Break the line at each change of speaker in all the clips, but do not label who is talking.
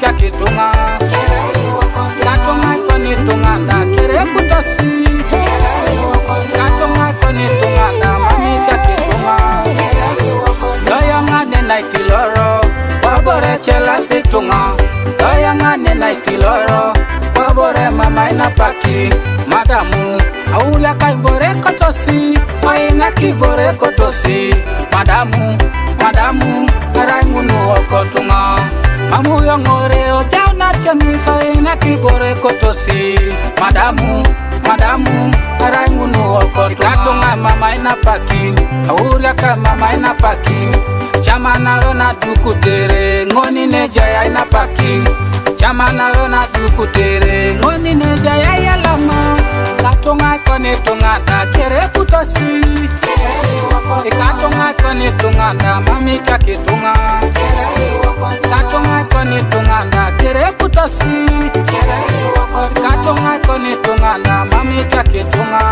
chake tunga katunga koni tunga da kere kutosi katunga koni tunga da mami chake tunga doyanga ne naitiloro wabore chela situnga doyanga ne naitiloro wabore mama ina paki madamu aula kai bore kotosi aina ki bore kotosi madamu arangunu okotunga mamu yongore o jauna chamisa ina ki bore kotosi madamu arangunu okotunga katunga mama ina paki aula ka mama ina paki chamana rona tukutere ngoni ne jaya ina paki chamana rona tukutere ngoni ne jaya yalama katunga kone tunga da kere kutosi katunga kone tunga da mami chake tunga katunga kone tunga da kere kutosi katunga kone tunga da mami chake tunga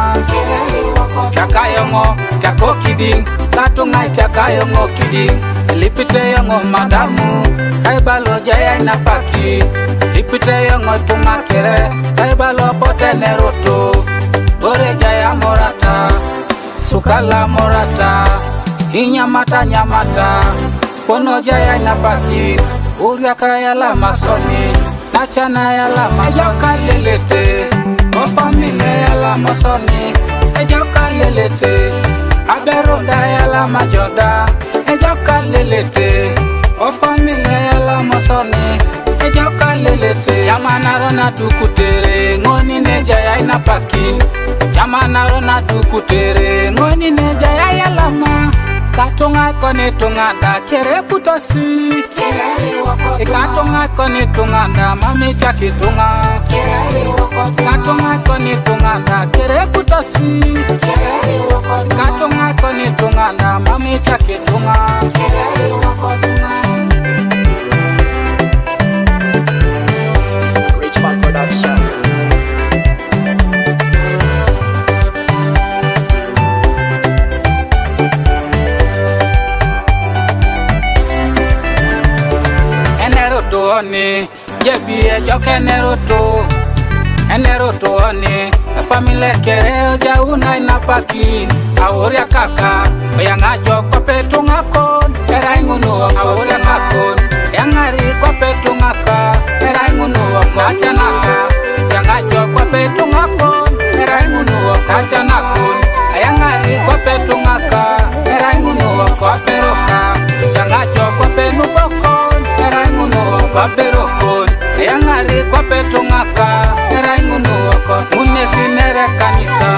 chakayongo chako kiding katunga chakayongo kiding lipite yongo madamu aibalo jaya ina paki lipite yongo tunga kere aibalo pote Enerutu ore jaya morata sukala morata inyamata nyamata kono jaya ina paki uria kaya la masoni nachana ya la majoka lelete o familia ya la masoni ejoka lelete aberoda ya la majoda ejoka lelete o familia ya la masoni ejoka lelete chamana rona tukutere ngoni ne jaya ina paki chamana rona tukutere ngoni ne jaya ya lama katunga kone tunga da kere putosi katunga kone tunga da mami chake tunga katunga kone tunga da kere putosi katunga kone tunga da mami chake tunga
Production.
Enerutu oni jebi ejoke Enerutu oni famile kere oja una ina paki aworia kaka oyanga joko petunga kon era ingunu aworia kakon yangari ko petunga ka era ingunu achanaka yanga joko petunga kon era ingunu achanaka yangari ko petunga ka era ingunu ko peroka yanga joko penu pokon era ingunu ko perokon yangari ko petunga ka era ingunu ko munesinere kanisa